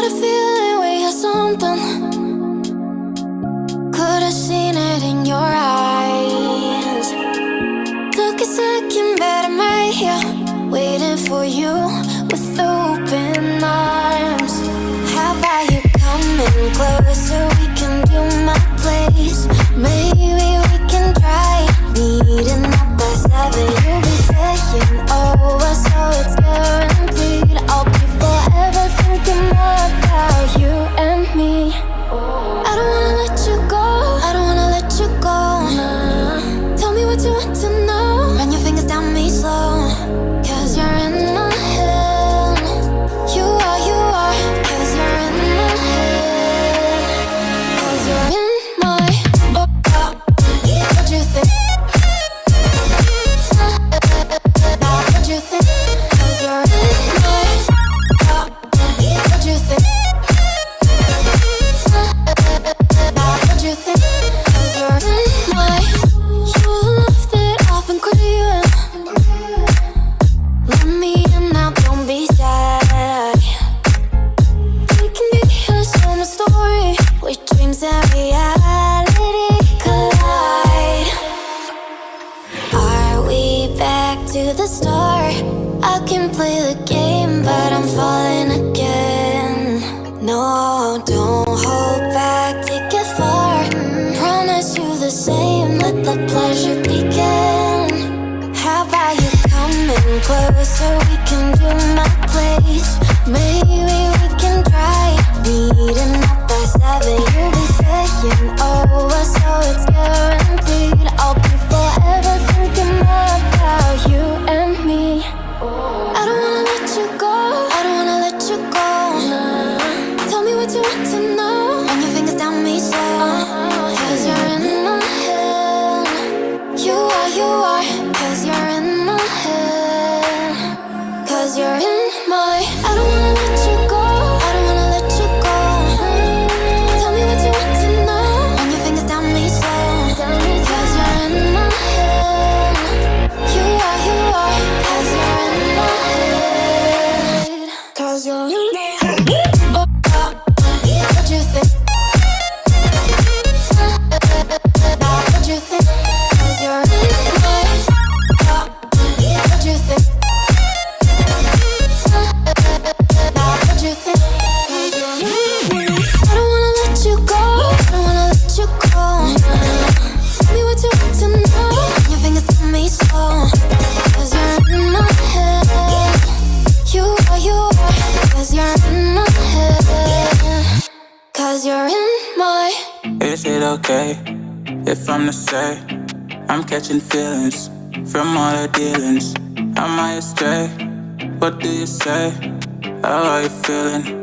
a feeling we had something. Could've seen it in your eyes. Took a second, but I'm right here, waiting for you with open arms. How about you coming closer? We can do my place. Maybe we can try meeting up by 7. You'll be saying over, so it's guaranteed. I'll be forever thinking more about you and me. I don't wanna let you go, I don't wanna let you go. Nah. Tell me what you want to know. Run your fingers down me slow, 'cause you're in my head. You are, 'cause you're in my head. 'Cause you're in my what you think? What you think? 'Cause you're in my what you think? What you think? 'Cause you're in my you love that I've been craving. Let me in now, don't be shy. We can be here, so my story, where dreams and reality collide. Are we back to the start? I can play the game, but I'm falling again. No, don't hold back, take it far. Promise you the same, let the pleasure begin. How about you coming closer? We can do my place. Maybe we can try meeting up by 7. You'll be saying over, so it's guaranteed. I'll be forever thinking more about you and me. I don't wanna let you go, I don't wanna let you go. Nah. Tell me what you want to know. Run your fingers down me slow, 'cause you're in my head. You are, 'cause you're in my head. 'Cause you're in my I don't wanna let you go, I don't wanna let you go. Tell me what you want to know. Run your fingers down me slow, 'cause you're in my head. You are, 'cause you're in my head. 'Cause you're in my head. What you think? What you think? 'Cause you're in my what you think? What you think? 'Cause you're in my I don't wanna let you go, I don't wanna let you go. Tell me what you want to know. Your fingers on me slow, 'cause you're in my head. You are, 'cause you're in my head. 'Cause you're in my Is it okay if I'm to say I'm catching feelings from all the dealings? Am I astray? What do you say? How are you feeling?